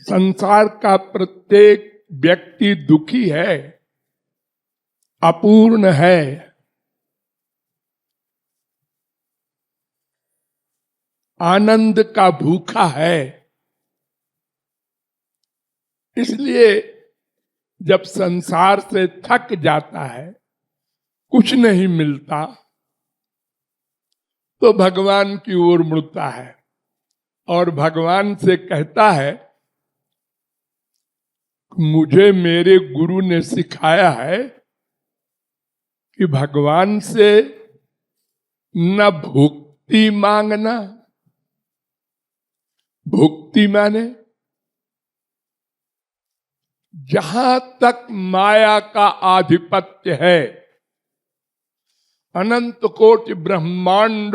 संसार का प्रत्येक व्यक्ति दुखी है, अपूर्ण है। आनंद का भूखा है। इसलिए जब संसार से थक जाता है, कुछ नहीं मिलता, तो भगवान की ओर मुड़ता है और भगवान से कहता है, मुझे मेरे गुरु ने सिखाया है कि भगवान से न भुक्ति मांगना। भुक्ति माने जहां तक माया का आधिपत्य है, अनंत कोटि ब्रह्मांड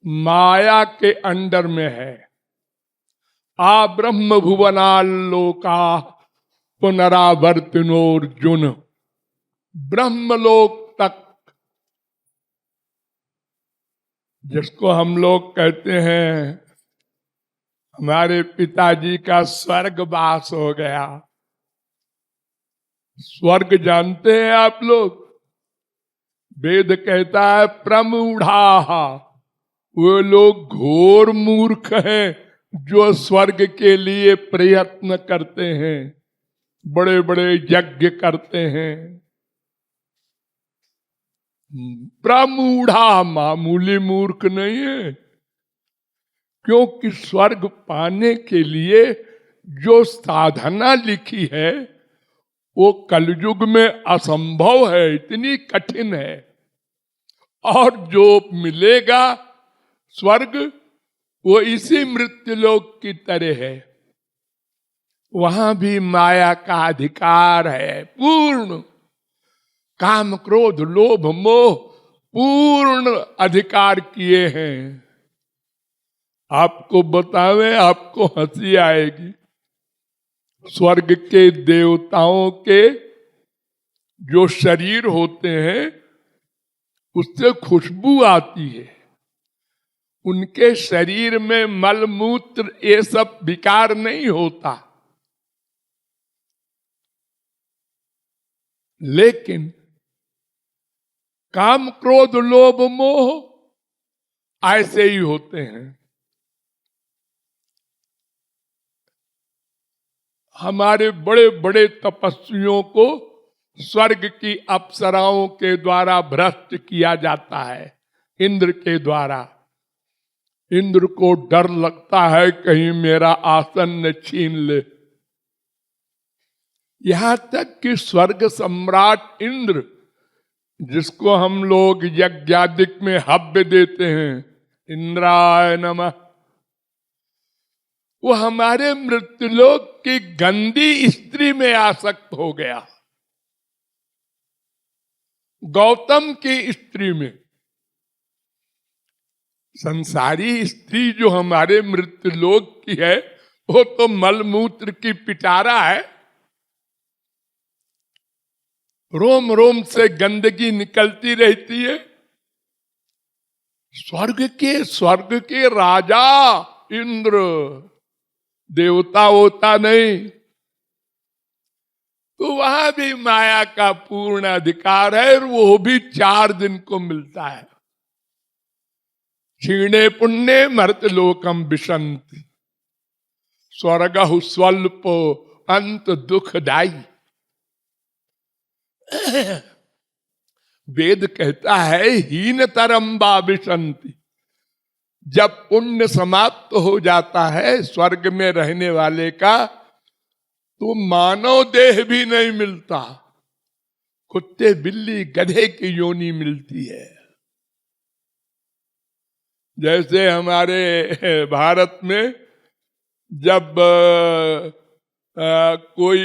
माया के अंडर में है। आ ब्रह्म भुवनालोका पुनरावर्तिनोर्जुन। ब्रह्मलोक तक, जिसको हम लोग कहते हैं हमारे पिताजी का स्वर्गवास हो गया। स्वर्ग जानते हैं आप लोग? वेद कहता है प्रमूढ़ा, वो लोग घोर मूर्ख हैं जो स्वर्ग के लिए प्रयत्न करते हैं, बड़े बड़े यज्ञ करते हैं। प्रमूढ़ा मामूली मूर्ख नहीं है, क्योंकि स्वर्ग पाने के लिए जो साधना लिखी है वो कलयुग में असंभव है, इतनी कठिन है। और जो मिलेगा स्वर्ग, वो इसी मृत्युलोक की तरह है। वहां भी माया का अधिकार है पूर्ण। काम क्रोध लोभ मोह पूर्ण अधिकार किए हैं। आपको बतावे, आपको हंसी आएगी। स्वर्ग के देवताओं के जो शरीर होते हैं उससे खुशबू आती है। उनके शरीर में मल मूत्र ये सब विकार नहीं होता, लेकिन काम क्रोध लोभ मोह ऐसे ही होते हैं। हमारे बड़े बड़े तपस्वियों को स्वर्ग की अप्सराओं के द्वारा भ्रष्ट किया जाता है, इंद्र के द्वारा। इंद्र को डर लगता है कहीं मेरा आसन न छीन ले। यहां तक कि स्वर्ग सम्राट इंद्र, जिसको हम लोग यज्ञादिक में हव्य देते हैं, इंद्राय नमः, वो हमारे मृत्युलोक की गंदी स्त्री में आसक्त हो गया, गौतम की स्त्री में। संसारी स्त्री जो हमारे मृत्युलोक की है, वो तो मलमूत्र की पिटारा है, रोम रोम से गंदगी निकलती रहती है। स्वर्ग के राजा इंद्र, देवता होता नहीं, तो वहां भी माया का पूर्ण अधिकार है, और वो भी 4 दिन को मिलता है। क्षीणे पुण्य मर्तलोकम विशंति, स्वर्गहु स्वल्पो अंत दुखदाई। वेद कहता है हीनतरम वा विशंति। जब पुण्य समाप्त हो जाता है स्वर्ग में रहने वाले का, तो मानव देह भी नहीं मिलता, कुत्ते बिल्ली गधे की योनि मिलती है। जैसे हमारे भारत में जब कोई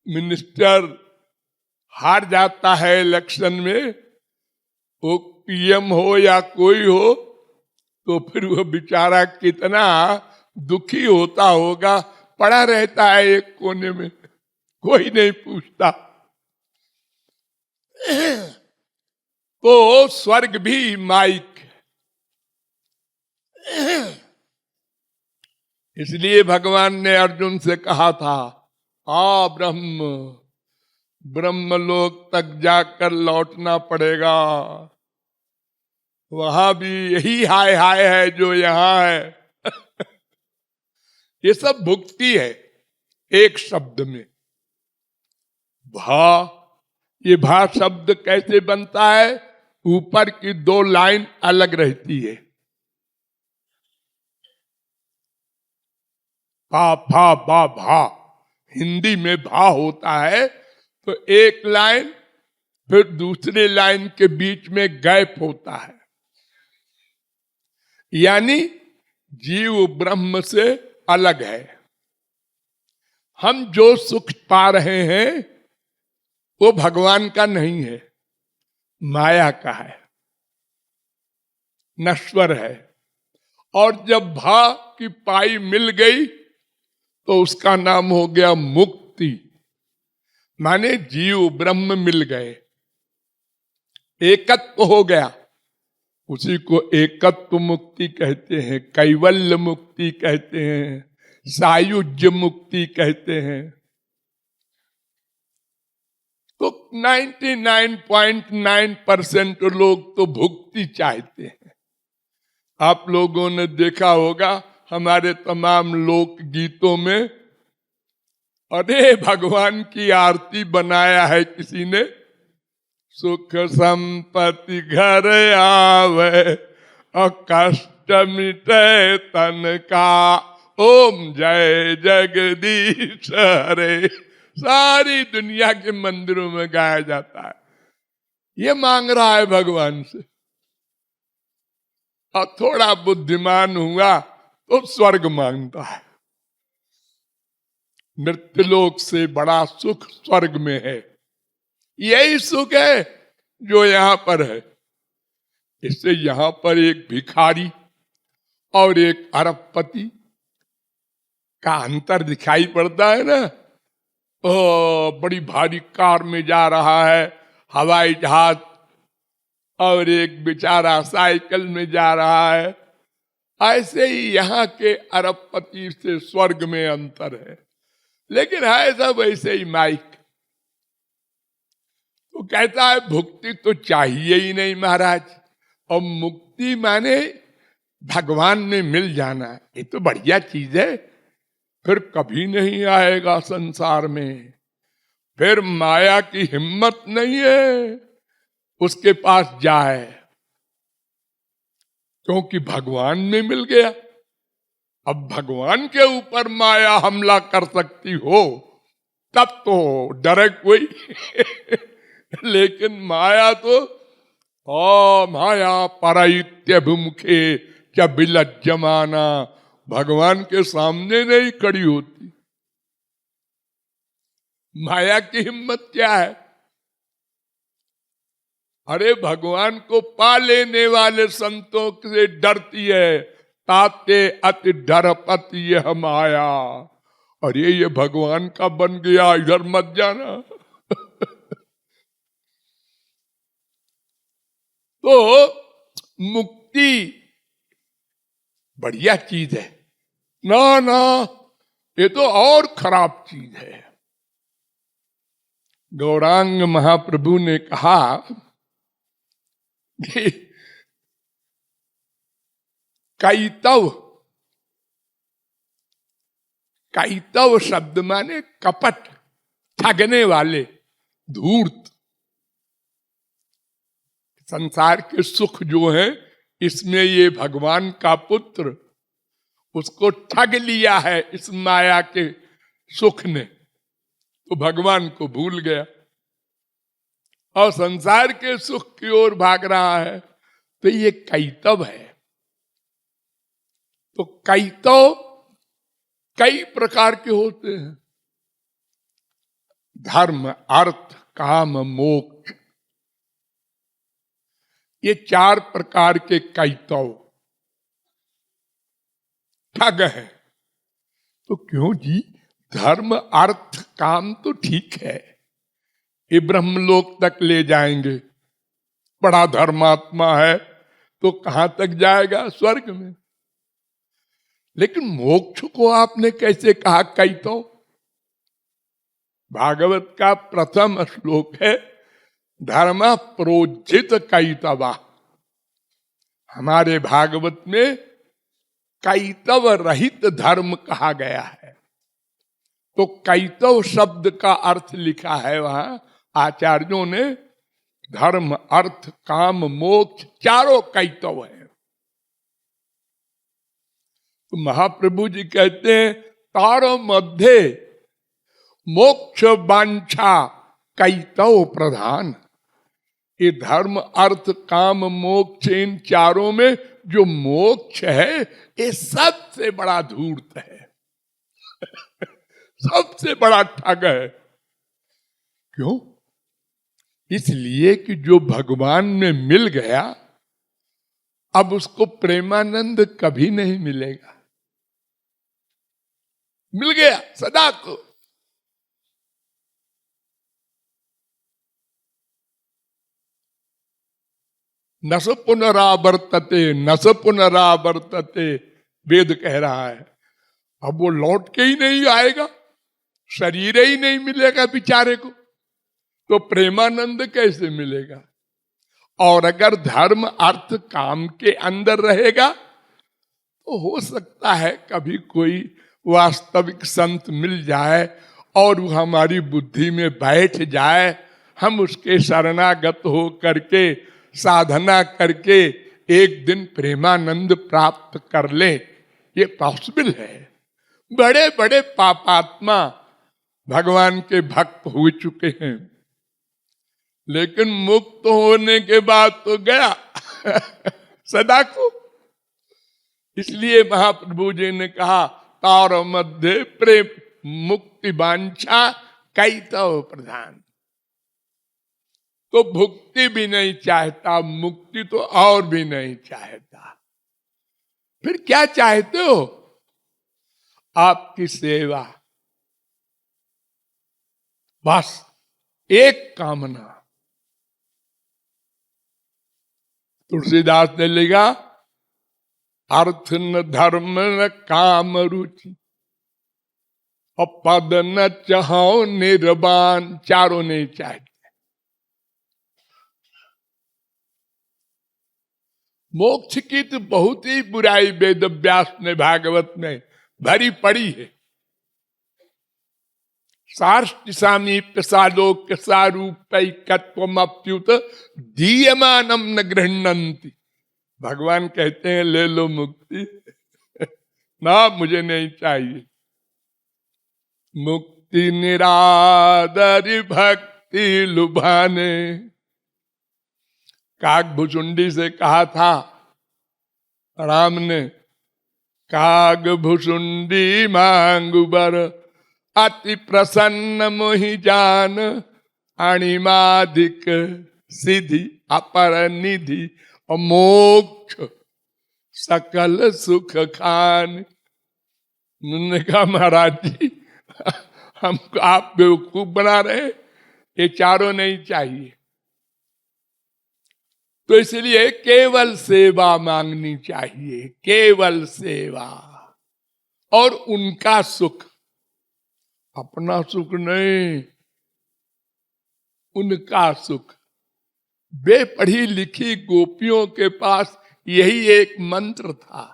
मिनिस्टर हार जाता है इलेक्शन में, वो पीएम हो या कोई हो, तो फिर वो बेचारा कितना दुखी होता होगा, पड़ा रहता है एक कोने में, कोई नहीं पूछता। तो स्वर्ग भी माइक। इसलिए भगवान ने अर्जुन से कहा था, आ ब्रह्मलोक तक जाकर लौटना पड़ेगा, वहां भी यही हाय हाय है जो यहां है। ये सब भुक्ति है एक शब्द में। भा, ये भा शब्द कैसे बनता है? ऊपर की दो लाइन अलग रहती है। पा फा बा भा, हिंदी में भा होता है तो एक लाइन फिर दूसरे लाइन के बीच में गैप होता है, यानी जीव ब्रह्म से अलग है। हम जो सुख पा रहे हैं वो भगवान का नहीं है, माया का है, नश्वर है। और जब भा की पाई मिल गई तो उसका नाम हो गया मुक्ति, माने जीव ब्रह्म मिल गए, एकत्व हो गया। उसी को एकत्व मुक्ति कहते हैं, कैवल्य मुक्ति कहते हैं, सायुज्य मुक्ति कहते हैं। तो 99.9% लोग तो भुक्ति चाहते हैं। आप लोगों ने देखा होगा हमारे तमाम लोक गीतों में, अरे भगवान की आरती बनाया है किसी ने, सुख संपत्ति घर आवे और कष्ट मिटे तन का, ओम जय जगदीश हरे, सारी दुनिया के मंदिरों में गाया जाता है। ये मांग रहा है भगवान से, और थोड़ा बुद्धिमान हुआ तो स्वर्ग मांगता है। मृत्युलोक से बड़ा सुख स्वर्ग में है, यही सुख है जो यहां पर है। इससे यहां पर एक भिखारी और एक अरबपति का अंतर दिखाई पड़ता है ना। बड़ी भारी कार में जा रहा है, हवाई जहाज, और एक बेचारा साइकिल में जा रहा है। ऐसे ही यहाँ के अरबपति से स्वर्ग में अंतर है, लेकिन है सब ऐसे ही माइक। तो कहता है भुक्ति तो चाहिए ही नहीं महाराज, और मुक्ति माने भगवान में मिल जाना, ये तो बढ़िया चीज है, फिर कभी नहीं आएगा संसार में, फिर माया की हिम्मत नहीं है उसके पास जाए, क्योंकि भगवान में मिल गया। अब भगवान के ऊपर माया हमला कर सकती हो तब तो डरे कोई। लेकिन माया तो माया परैत्यभिमुखे च विलज्जमाना, भगवान के सामने नहीं खड़ी होती। माया की हिम्मत क्या है? अरे भगवान को पा लेने वाले संतों से डरती है, ताते अति डरपति यह माया। अरे ये भगवान का बन गया, इधर मत जाना। तो मुक्ति बढ़िया चीज है ना, ना ये तो और खराब चीज है। गौरांग महाप्रभु ने कहा कि कैतव, कैतव शब्द माने कपट, ठगने वाले, धूर्त। संसार के सुख जो है इसमें ये भगवान का पुत्र उसको ठग लिया है इस माया के सुख ने, तो भगवान को भूल गया और संसार के सुख की ओर भाग रहा है। तो ये कैतव है। तो कैतव कई प्रकार के होते हैं, धर्म, अर्थ, काम, मोक्ष, ये 4 प्रकार के कैतव ठग है। तो क्यों जी, धर्म अर्थ काम तो ठीक है, ये ब्रह्मलोक तक ले जाएंगे, बड़ा धर्मात्मा है तो कहां तक जाएगा? स्वर्ग में। लेकिन मोक्ष को आपने कैसे कहा कैतव? भागवत का प्रथम श्लोक है धर्म प्रोज्झित कैतवा। हमारे भागवत में कैतव रहित धर्म कहा गया है। तो कैतव शब्द का अर्थ लिखा है वहां आचार्यों ने, धर्म अर्थ काम मोक्ष चारों कैतव है। तो महाप्रभु जी कहते हैं तारो मध्य मोक्ष वांछा कैतव प्रधान। ये धर्म अर्थ काम मोक्ष, इन चारों में जो मोक्ष है ये सबसे बड़ा धूर्त है सबसे बड़ा ठग है। क्यों? इसलिए कि जो भगवान में मिल गया अब उसको प्रेमानंद कभी नहीं मिलेगा। मिल गया सदा को। नस पुनरावर्तते, नस पुनरावर्तते वेद कह रहा है। अब वो लौट के ही नहीं आएगा, शरीर ही नहीं मिलेगा बेचारे को, तो प्रेमानंद कैसे मिलेगा? और अगर धर्म अर्थ काम के अंदर रहेगा तो हो सकता है कभी कोई वास्तविक संत मिल जाए और वो हमारी बुद्धि में बैठ जाए, हम उसके शरणागत हो करके साधना करके एक दिन प्रेमानंद प्राप्त कर लें। ये पॉसिबल है। बड़े बड़े पापात्मा भगवान के भक्त हो चुके हैं, लेकिन मुक्त होने के बाद तो गया सदा को। इसलिए महाप्रभु जी ने कहा तार मध्य प्रेम मुक्ति वांछा कैतव प्रधान। तो भुक्ति भी नहीं चाहता, मुक्ति तो और भी नहीं चाहता। फिर क्या चाहते हो? आपकी सेवा, बस एक कामना। तुलसीदास ने लिखा अर्थ न धर्म न काम रुचि और पद न चाहो निर्वाण, चारों नहीं चाहते। मोक्ष की तो बहुत ही बुराई वेद व्यास ने भागवत में भरी पड़ी है। सामी प्रसादोक्य सारूप्यत्वमप्युत दीयमानम न गृह्णन्ति। भगवान कहते हैं ले लो मुक्ति ना, मुझे नहीं चाहिए। मुक्ति निरादरी भक्ति लुभाने। कागभुचुंडी से कहा था राम ने, कागभुचुंडी मांगु बर अति प्रसन्न मोहि जान, अणिमादिक सिद्धि अपर निधि और मोक्ष सकल सुख खान। उन्होंने कहा महाराज जी हमको आप बेवकूफ बना रहे, ये चारों नहीं चाहिए। तो इसलिए केवल सेवा मांगनी चाहिए, केवल सेवा। और उनका सुख, अपना सुख नहीं, उनका सुख। बेपढ़ी लिखी गोपियों के पास यही एक मंत्र था,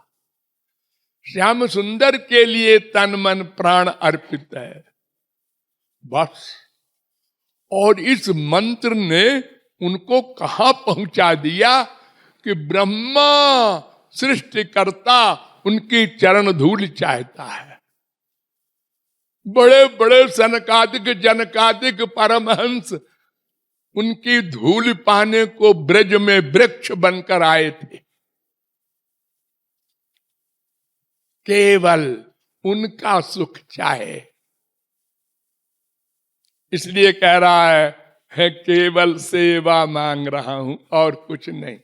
श्याम सुंदर के लिए तन मन प्राण अर्पित है, बस। और इस मंत्र ने उनको कहां पहुंचा दिया कि ब्रह्मा सृष्टिकर्ता उनकी चरण धूल चाहता है। बड़े बड़े सनकादिक जनकादिक परमहंस उनकी धूल पाने को ब्रज में वृक्ष बनकर आए थे। केवल उनका सुख चाहे, इसलिए कह रहा है केवल सेवा मांग रहा हूं और कुछ नहीं।